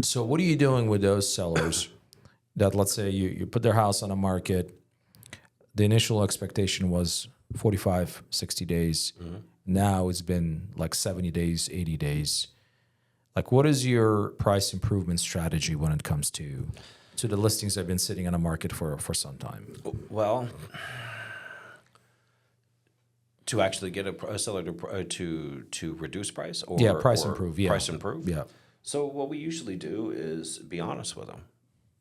So what are you doing with those sellers that, let's say, you put their house on the market, the initial expectation was 45, 60 days. Now it's been like 70 days, 80 days. Like, what is your price improvement strategy when it comes to the listings that have been sitting on the market for some time? Well, to actually get a seller to reduce price or Yeah, price or improve. Yeah. price improve. Yeah. So what we usually do is be honest with them.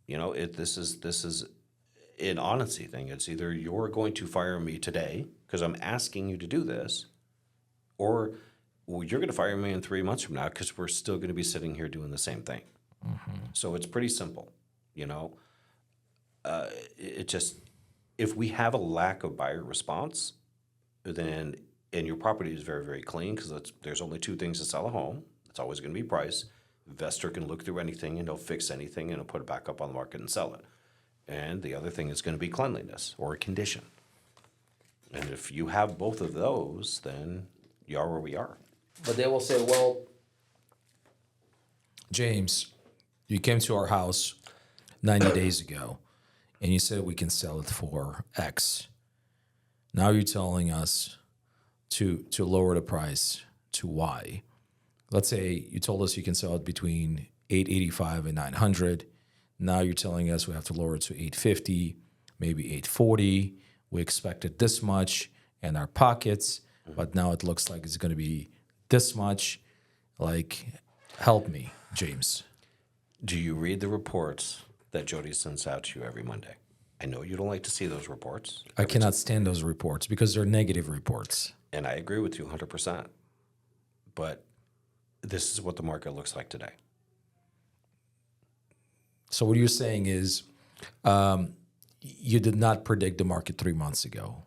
This is an honesty thing. It's either you're going to fire me today because I'm asking you to do this, or you're going to fire me in 3 months from now because we're still going to be sitting here doing the same thing. So it's pretty simple. You know, it just if we have a lack of buyer response, then and your property is very, very clean because there's only two things to sell a home. It's always going to be price. Investor can look through anything and he'll fix anything and he'll put it back up on the market and sell it. And the other thing is going to be cleanliness or condition. And if you have both of those, then you are where we are. But they will say, well, James, you came to our house 90 days ago and you said we can sell it for X. Now you're telling us to lower the price to Y. Let's say you told us you can sell it between 885 and 900. Now you're telling us we have to lower it to 850, maybe 840. We expected this much in our pockets, but now it looks like it's going to be this much. Like, help me, James. Do you read the reports that Jody sends out to you every Monday? I know you don't like to see those reports. I cannot stand those reports because they're negative reports. And I agree with you 100%. But this is what the market looks like today. So what you're saying is you did not predict the market 3 months ago.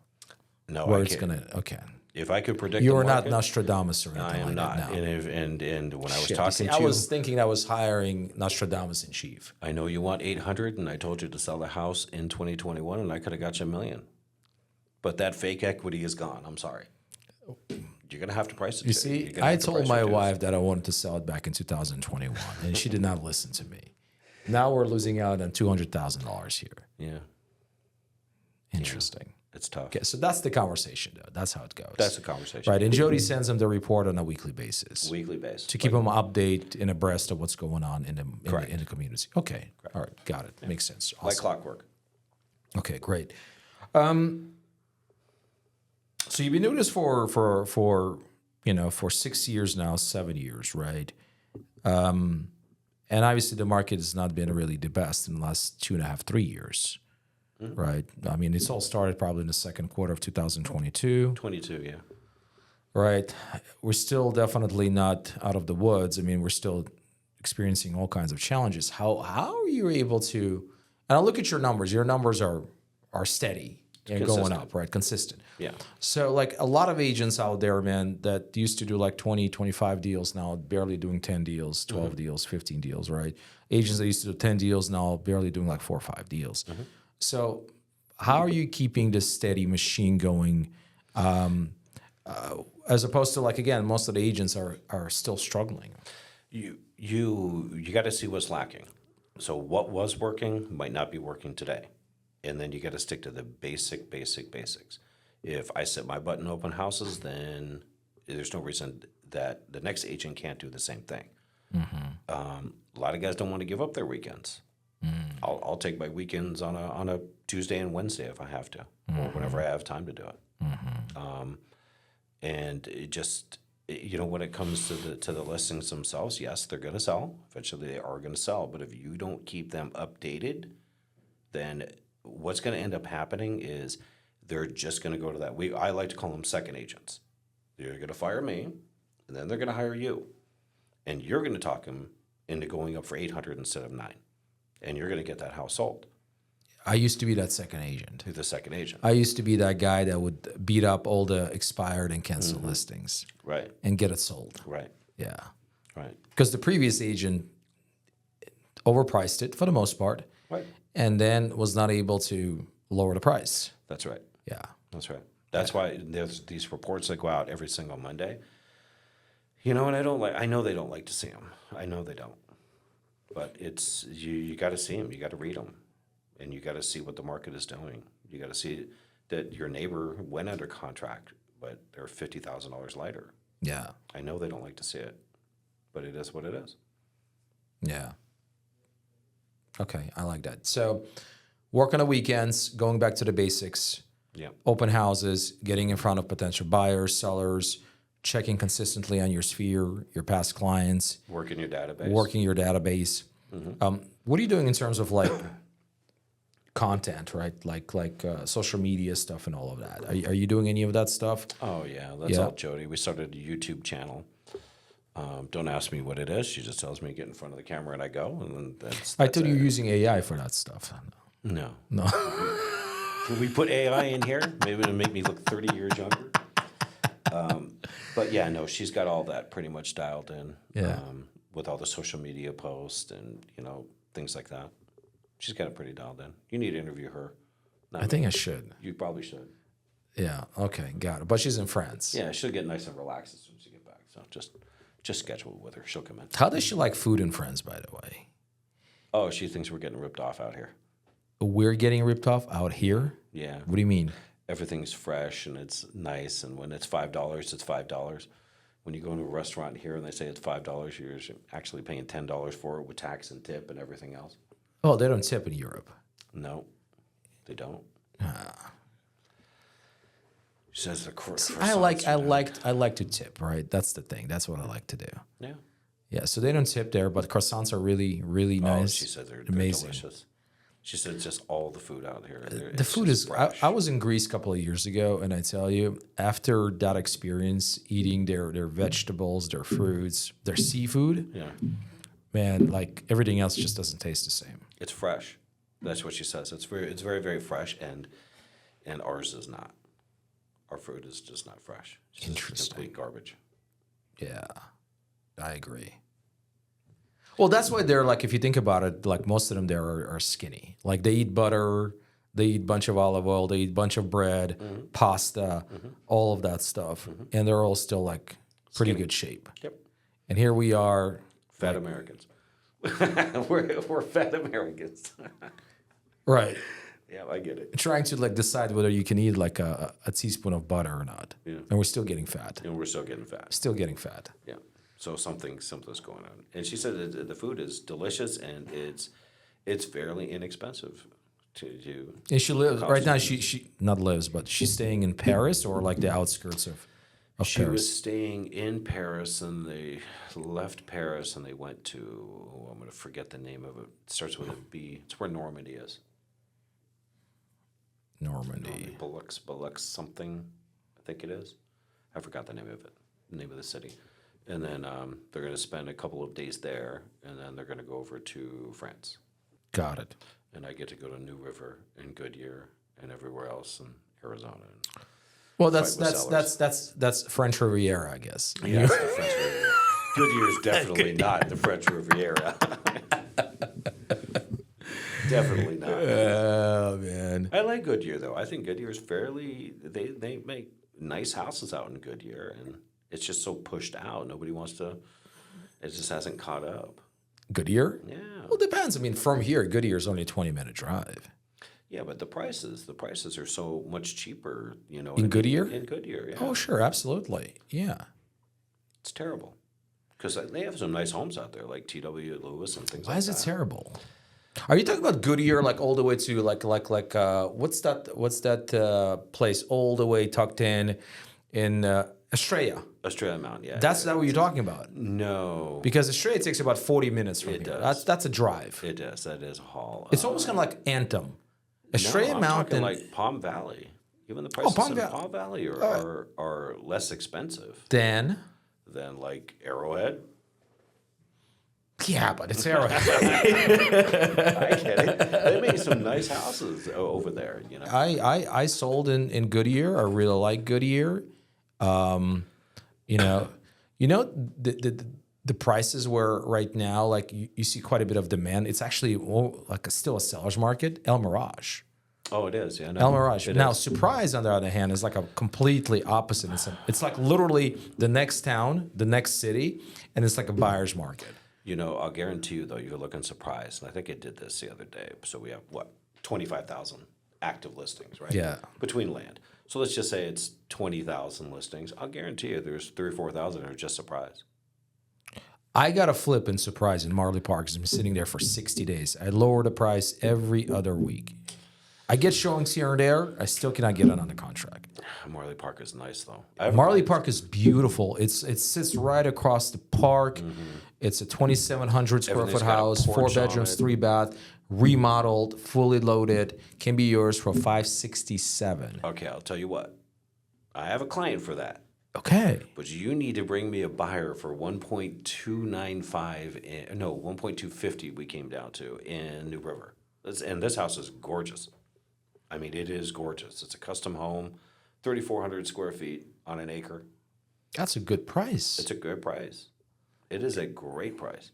No, Where I it's can't. going to, okay. If I could predict You the are not market, Nostradamus or anything I am like not. that now. And when I was Shit, you talking see, to I you, was thinking I was hiring Nostradamus in chief. I know you want 800, and I told you to sell the house in 2021, and I could have got you $1 million. But that fake equity is gone. I'm sorry. You're gonna have to price it. You see, I told my wife that I wanted to sell it back in 2021, and she did not listen to me. Now we're losing out on $200,000 here. Yeah, Interesting. it's tough. Okay, so that's the conversation, though. That's how it goes. That's a conversation. right. And Jody sends him the report on a weekly basis Weekly base. to keep him update and abreast of what's going on in Correct. the community. Okay, all right, got it. Makes sense. Like Awesome. clockwork. Okay, great. So you've been doing this for 6 years now, 7 years, right? And obviously the market has not been really the best in the last 2.5, 3 years, right? I mean, it's all started probably in the second quarter of 2022, 22, yeah. right? We're still definitely not out of the woods. I mean, we're still experiencing all kinds of challenges. How are you able to? And I look at your numbers. Your numbers are steady and going Consistent. up, right? Consistent. Yeah. So like a lot of agents out there, man, that used to do like 20, 25 deals now barely doing 10 deals, 12 deals, 15 deals, right? Agents that used to do 10 deals now barely doing like 4 or 5 deals. So how are you keeping this steady machine going as opposed to, like, again, most of the agents are still struggling? You got to see what's lacking. So what was working might not be working today. And then you got to stick to the basics. If I set my butt in open houses, then there's no reason that the next agent can't do the same thing. A lot of guys don't want to give up their weekends. I'll take my weekends on a Tuesday and Wednesday if I have to, or whenever I have time to do it. And it just, when it comes to the listings themselves, yes, they're going to sell. Eventually, they are going to sell. But if you don't keep them updated, then what's going to end up happening is they're just going to go to that. I like to call them second agents. They're going to fire me, and then they're going to hire you, and you're going to talk them into going up for 800 instead of 9, and you're going to get that house sold. I used to be that second agent. The second agent, I used to be that guy that would beat up all the expired and canceled listings right, and get it sold. right, Yeah. right, Because the previous agent overpriced it for the most part right. and then was not able to lower the price. That's right. Yeah. That's right. That's why there's these reports that go out every single Monday. And I know they don't like to see them. I know they don't. But it's you got to see them, you got to read them, and you got to see what the market is doing. You got to see that your neighbor went under contract, but they're $50,000 lighter. Yeah. I know they don't like to see it, but it is what it is. Yeah. Okay, I like that. So, work on the weekends, going back to the basics, Yeah. open houses, getting in front of potential buyers, sellers, checking consistently on your sphere, your past clients, Work in your database. working your database. What are you doing in terms of like content, right? Like social media stuff and all of that. Are you doing any of that stuff? Oh yeah, that's all Jody. We started a YouTube channel. Don't ask me what it is. She just tells me to get in front of the camera and I go, and then that's I thought you were it. using AI for that stuff. No. No. Can we put AI in here? Maybe it'll make me look 30 years younger. But yeah, no, she's got all that pretty much dialed in. Yeah. With all the social media posts and things like that. She's got it pretty dialed in. You need to interview her. Not I think I should. You probably should. Yeah. Okay. Got it. But she's in France. Yeah, she'll get nice and relaxed as soon as you get back. So just schedule it with her. She'll come in. How does she like food in France, by the way? Oh, she thinks we're getting ripped off out here. We're getting ripped off out here? Yeah. What do you mean? Everything's fresh and it's nice. And when it's $5, it's $5. When you go into a restaurant here and they say it's $5, you're actually paying $10 for it with tax and tip and everything else. Oh, they don't tip in Europe. No, they don't. Ah. She says the I like to tip, right? That's the thing. That's what I like to do. Yeah. Yeah, so they don't tip there, but croissants are really, really Oh, nice. she said they're amazing. delicious. She said it's just all the food out here. The food is. I was in Greece a couple of years ago, and I tell you, after that experience, eating their vegetables, their fruits, their seafood, Yeah. man, like everything else just doesn't taste the same. It's fresh. That's what she says. It's very, very fresh, and ours is not. Our food is just not fresh. It's just Interesting. complete garbage. Yeah, I agree. Well, that's why they're like, if you think about it, like most of them there are skinny. Like they eat butter, they eat a bunch of olive oil, they eat a bunch of bread, pasta, all of that stuff, and they're all still like pretty good shape. Yep. And here we are, Fat Americans. we're fat Americans. right, Yeah, I get it. trying to like decide whether you can eat like a teaspoon of butter or not. Yeah. And we're still getting fat. And we're still getting fat. Still getting fat. Yeah. So something's going on. And she said that the food is delicious and it's fairly inexpensive to And she lives right now. Costumes. She not lives, but she's staying in Paris or like the outskirts of She Paris. was staying in Paris and they left Paris and they went to, I'm going to forget the name of it. It starts with a B. It's where Normandy is. Normandy. Bellux something, I think it is. I forgot the name of it, the name of the city. And then they're going to spend a couple of days there, and then they're going to go over to France. Got it. And I get to go to New River and Goodyear and everywhere else in Arizona. Well, Fight with that's French Riviera, I guess. Yeah, it's the French Riviera. Goodyear is definitely not the French Riviera. Definitely not. Oh man. I like Goodyear though. I think Goodyear is fairly. They make nice houses out in Goodyear, and it's just so pushed out. Nobody wants to. It just hasn't caught up. Goodyear? Yeah. Well, it depends. I mean, from here, Goodyear is only a 20-minute drive. Yeah, but the prices are so much cheaper. In Goodyear? In Goodyear, yeah. Oh, sure, absolutely. Yeah. It's terrible because they have some nice homes out there, like T.W. Lewis and things Why like is that. it terrible? Are you talking about Goodyear, like all the way to like what's that place all the way tucked in Estrella? Australia Mountain, yeah. That's not what you're talking about. No, Because Estrella takes about 40 minutes from It here. does. That's a drive. it is. That is a haul. It's almost kind of like Anthem. Estrella I'm Mountain. talking like Palm Valley. Even the prices Palm in Valley. Palm Valley are less expensive then, than like Arrowhead. yeah, but it's Arrowhead. I get it. They make some nice houses over there. I sold in Goodyear. I really like Goodyear. The prices where right now, like you see quite a bit of demand. It's actually still a seller's market. El Mirage. Oh, it is. Yeah, no, El Mirage. it Now, is. Surprise, on the other hand, is like a completely opposite. It's like literally the next town, the next city, and it's like a buyer's market. You know, I'll guarantee you though, you're looking surprised. And I think I did this the other day. So we have what, 25,000 active listings, right? Yeah. Between land. So let's just say it's 20,000 listings. I'll guarantee you there's 3 or 4,000 that are just surprised. I got a flip and surprise in Marley Park. It's been sitting there for 60 days. I lower the price every other week. I get showings here and there. I still cannot get it on the contract. Marley Park is nice though. I have a Marley client- Park is beautiful. It sits right across the park. It's a 2,700 square Everything's foot got a house, 4 porch on bedrooms, it. 3 bath, remodeled, fully loaded. Can be yours for $567. Okay, I'll tell you what. I have a client for that. Okay. But you need to bring me a buyer for 1.295, no, 1.250 we came down to in New River. And this house is gorgeous. I mean, it is gorgeous. It's a custom home, 3,400 square feet on an acre. That's a good price. It's a good price. It is a great price.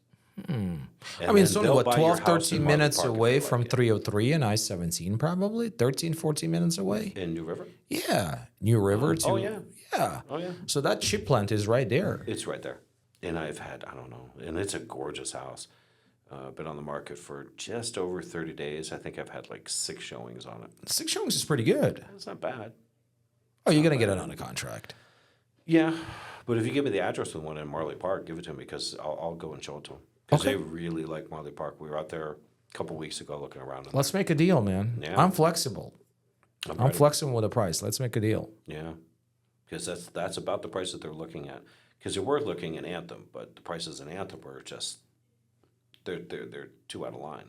I mean, it's only, what, 12, 13 Marley minutes Park if away you from like it. 303 and I-17, probably. 13, 14 minutes away. In New River? Yeah. New River to... Oh, yeah. Yeah. Oh, yeah. So that chip plant is right there. It's right there. And I've had, I don't know, and it's a gorgeous house. Been on the market for just over 30 days. I think I've had like 6 showings on it. 6 showings is pretty good. It's not bad. Oh, you're going to get it on a contract. Yeah, but if you give me the address of the one in Marley Park, give it to me because I'll go and show it to them. Because Okay. they really like Marley Park. We were out there a couple weeks ago looking around. Let's make a deal, man. Yeah. I'm flexible. I'm ready. flexible with the price. Let's make a deal. Yeah, because that's about the price that they're looking at. Because they were looking at Anthem, but the prices in Anthem were just they're too out of line.